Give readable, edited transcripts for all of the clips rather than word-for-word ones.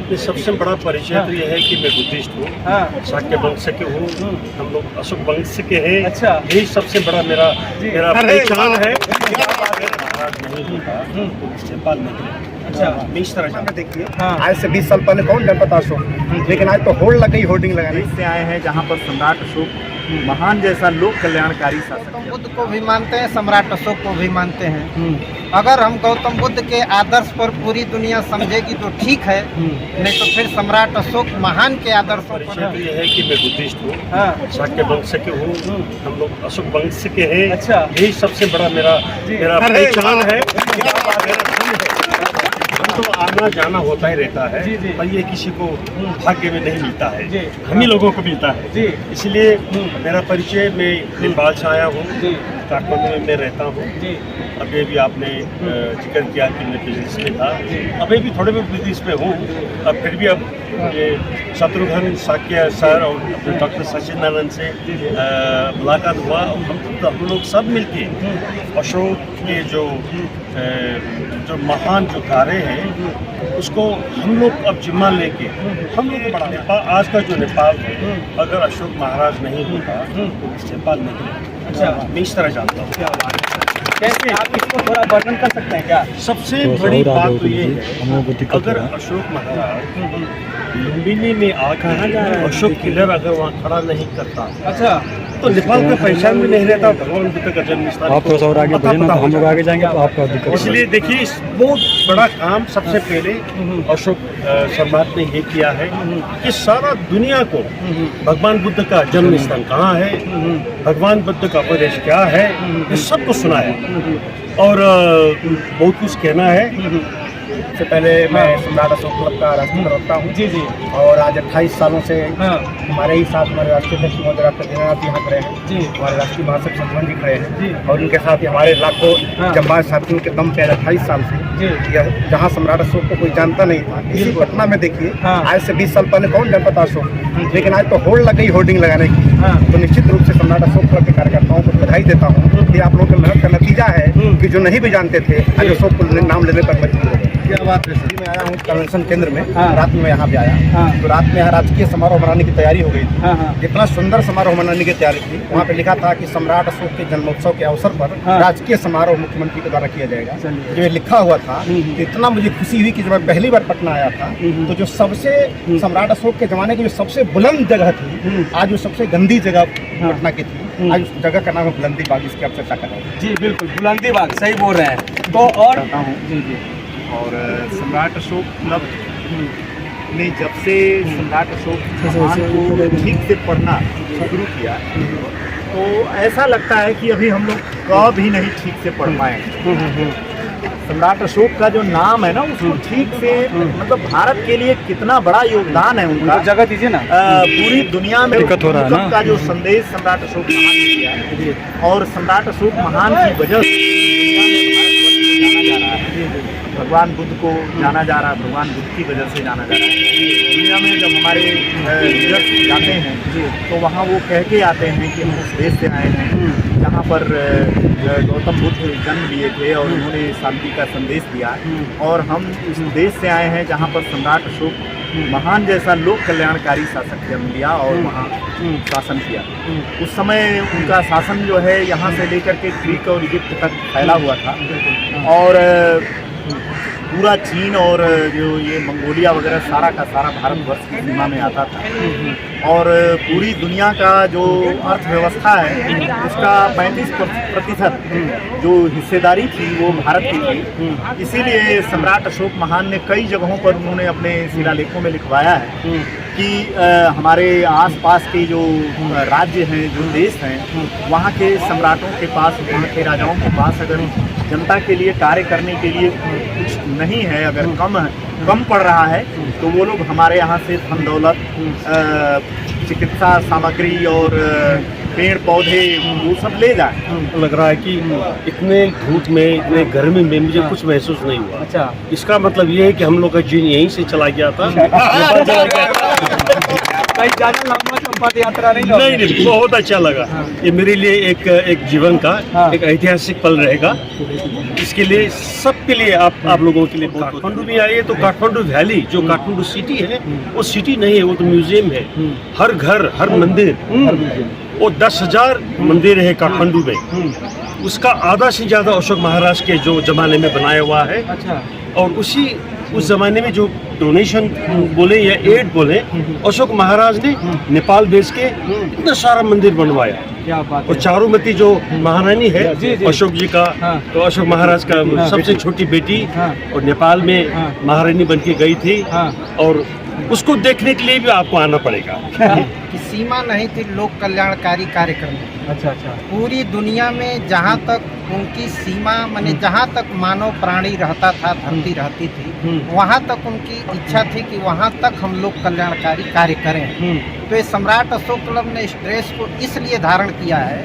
ये सबसे बड़ा परिचय तो ये है कि मैं बुद्धिस्ट हूँ, शाक्य वंश के हूँ, हम लोग अशोक वंश के हैं। अच्छा। यही सबसे बड़ा मेरा पहचान है। महाराज नहीं होता तो इस्तीफा नहीं करें। अच्छा। मैं इस तरह जानता। देखिए, आज से 20 साल पहले कौन जानता था अशोक, लेकिन आज तो होल्ड लग गई होर्डिंग लगाने। से आए हैं जहाँ पर सम्राट अशोक महान जैसा लोक कल्याणकारी शासक गौतम बुद्ध को भी मानते हैं, सम्राट अशोक को भी मानते हैं। अगर हम गौतम बुद्ध के आदर्श पर पूरी दुनिया समझेगी तो ठीक है, नहीं तो फिर सम्राट अशोक महान के आदर्शों पर। परिचय तो ये है कि मैं बुद्धिस्ट हूँ, शाक्य वंश के हूँ, हम लोग अशोक वंश के हैं। अच्छा। यही सबसे बड़ा मेरा पहचान है। हम तो आना जाना होता ही रहता है, पर ये किसी को भाग्य में नहीं मिलता है, हम ही लोगों को मिलता है। इसलिए मेरा परिचय, मैं नेपाल से आया हूँ, काठमांडू में मैं रहता हूँ। अभी भी आपने जिक्र किया कि मैं बिजनेस में था, अभी भी थोड़े बहुत बिजनेस में हूँ। अब फिर भी अब ये शत्रुघ्न साक्य सर और अपने डॉक्टर सचिन नारायण से मुलाकात हुआ। हम लोग सब मिलके अशोक के जो महान जो कार्य हैं उसको हम लोग अब जिम्मा लेके हम लोग बड़ा नेपाल, आज का जो नेपाल है, अगर अशोक महाराज नहीं होता तो नेपाल नहीं होता। अच्छा। मैं इस तरह जानता हूँ। कैसे आप इसको थोड़ा वर्णन कर सकते हैं क्या? सबसे बड़ी बात तो ये है, अगर अशोक महाराज लुम्बिनी में आकर अशोक किलर अगर वहाँ खड़ा नहीं करता, अच्छा, तो नेपाल का पहचान भी नहीं रहता भगवान बुद्ध का जन्म स्थान। आप थोड़ा सा और आगे बढ़े ना, हम लोग आगे जाएंगे तो आपका दिक्कत। इसलिए देखिए, इस बहुत बड़ा काम सबसे पहले अशोक सम्राट ने ये किया है कि सारा दुनिया को भगवान बुद्ध का जन्म स्थान कहाँ है, भगवान बुद्ध का उपदेश क्या है, ये सबको सुनाया और बहुत कुछ कहना है। सबसे पहले मैं सम्राट अशोक क्लब का राष्ट्रीय प्रवक्ता हूँ। जी। और आज 28 सालों से हमारे ही साथ हमारे राष्ट्रीय अध्यक्ष महोदय डॉक्टर दीनानाथ यहाँ खड़े हैं जी। हमारे राष्ट्रीय महासचिव संतवन जी खड़े हैं और उनके साथ ही हमारे लाखों जम्बाज साथियों के दम पे 28 साल से जहाँ सम्राट अशोक को कोई जानता नहीं था, इसी पटना में देखिए, आज से 20 साल पहले कौन जानता था अशोक, लेकिन आज तो होल्ड लग गई होर्डिंग लगाने की। तो निश्चित रूप से सम्राट अशोक क्लब के कार्यकर्ताओं को बधाई देता हूँ कि आप लोगों की मेहनत का नतीजा है कि जो नहीं भी जानते थे आज अशोक को नाम लेने पर मजबूर हो गए। क्या बात है सर। मैं आया हूँ कन्वेंशन केंद्र में, रात में यहाँ पे आया, तो रात में यहाँ राजकीय समारोह मनाने की तैयारी हो गई थी। इतना सुंदर समारोह मनाने की तैयारी थी, वहाँ पे लिखा था कि सम्राट अशोक के जन्मोत्सव के अवसर पर राजकीय समारोह मुख्यमंत्री के द्वारा किया जाएगा। जो ये लिखा हुआ था, तो इतना मुझे खुशी हुई कि जब मैं पहली बार पटना आया था, तो जो सबसे सम्राट अशोक के जमाने की जो सबसे बुलंद जगह थी, आज वो सबसे गंदी जगह पटना की थी, आज उस जगह का नाम है बुलंदी बाग। इसकी आप चर्चा कर रहे हैं। जी बिल्कुल, बुलंदी बाग, सही बोल रहे हैं। तो और जी और सम्राट अशोक क्लब ने जब से सम्राट अशोक महान को ठीक से पढ़ना शुरू किया, तो ऐसा लगता है कि अभी हम लोग कभी नहीं ठीक से पढ़ पाए। सम्राट अशोक का जो नाम है ना, उसको ठीक से, मतलब भारत के लिए कितना बड़ा योगदान है उनका, जगह दीजिए ना। पूरी दुनिया में दिक्कत हो रहा है ना, का जो संदेश सम्राट अशोक महान ने दिया है, और सम्राट अशोक महान की वजह से दुनिया में भारत को जाना जा रहा है, भगवान बुद्ध को जाना जा रहा है, भगवान बुद्ध की वजह से जाना जा रहा है। दुनिया में जब हमारे लीडर्स जाते हैं तो वहाँ वो कह के आते हैं कि हम उस देश से आए हैं जहाँ पर गौतम बुद्ध जन्म लिए थे और उन्होंने शांति का संदेश दिया, और हम इस देश से आए हैं जहाँ पर सम्राट अशोक महान जैसा लोक कल्याणकारी शासक जन्म लिया और वहाँ शासन किया। उस समय उनका शासन जो है यहाँ से लेकर के ग्रीक और इजिप्ट तक फैला हुआ था, और पूरा चीन और जो ये मंगोलिया वगैरह सारा का सारा भारतवर्ष की सीमा में आता था, और पूरी दुनिया का जो अर्थव्यवस्था है उसका 35% जो हिस्सेदारी थी वो भारत की थी। इसीलिए सम्राट अशोक महान ने कई जगहों पर उन्होंने अपने शिलालेखों में लिखवाया है कि हमारे आसपास के जो राज्य हैं, जो देश हैं, वहाँ के सम्राटों के पास, वहाँ के राजाओं के पास अगर जनता के लिए कार्य करने के लिए कुछ नहीं है, अगर कम पड़ रहा है, तो वो लोग हमारे यहाँ से धन दौलत, चिकित्सा सामग्री और पेड़ पौधे वो सब ले जाए। लग रहा है कि इतने धूप में, इतने गर्मी में मुझे कुछ महसूस नहीं हुआ। अच्छा, इसका मतलब ये है कि हम लोग का जीन यहीं से चला गया था। कहीं ज्यादा लंबा चंपा यात्रा नहीं नहीं नहीं, बहुत अच्छा लगा। ये मेरे लिए एक जीवन का एक ऐतिहासिक पल रहेगा। इसके लिए सबके लिए आप लोगों के लिए काठमांडू में आइए तो काठमांडू वैली जो काठमांडू सिटी है वो सिटी नहीं है, वो तो म्यूजियम है। हर घर हर मंदिर, वो 10,000 मंदिर है काठमांडू में। उसका आधा से ज्यादा अशोक महाराज के जो जमाने में बनाया हुआ है। अच्छा। और उस जमाने में जो डोनेशन बोले या एड बोले, अशोक महाराज ने नेपाल भेज के इतना सारा मंदिर बनवाया। क्या बात और है। चारुमती जो महारानी है जी, जी। अशोक जी का, तो अशोक महाराज का सबसे छोटी बेटी और नेपाल में महारानी बन के गई थी। और उसको देखने के लिए भी आपको आना पड़ेगा। कि सीमा नहीं थी लोक कल्याणकारी कार्यक्रम। अच्छा अच्छा। पूरी दुनिया में जहाँ तक उनकी सीमा माने जहाँ तक मानव प्राणी रहता था, धरती रहती थी, वहाँ तक उनकी इच्छा थी कि वहाँ तक हम लोग कल्याणकारी कार्य करें। तो ये सम्राट अशोक क्लब ने इस ड्रेस को इसलिए धारण किया है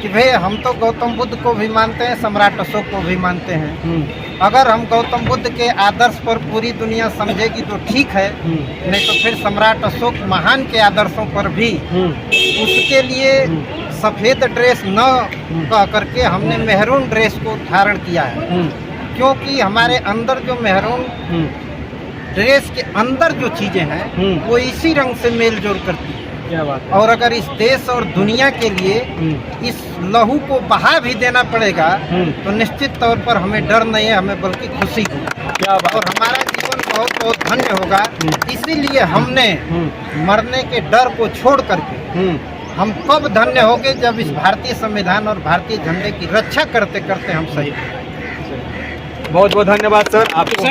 कि भाई हम तो गौतम बुद्ध को भी मानते हैं, सम्राट अशोक को भी मानते हैं। अगर हम गौतम बुद्ध के आदर्श पर पूरी दुनिया समझेगी तो ठीक है, नहीं तो फिर सम्राट अशोक महान के आदर्शों पर भी उसके लिए सफ़ेद ड्रेस न कह करके हमने मेहरून ड्रेस को धारण किया है। क्योंकि हमारे अंदर जो मेहरून ड्रेस के अंदर जो चीज़ें हैं वो इसी रंग से मेल जोल करती है। क्या बात है। और अगर इस देश और दुनिया के लिए इस लहू को बहा भी देना पड़ेगा तो निश्चित तौर पर हमें डर नहीं है, हमें बल्कि खुशी होगी। क्या बात। और हमारा जीवन बहुत बहुत धन्य होगा। इसीलिए हमने मरने के डर को छोड़ करके हम कब धन्य होंगे जब इस भारतीय संविधान और भारतीय झंडे की रक्षा करते करते हम शहीद। बहुत बहुत धन्यवाद सर आपको।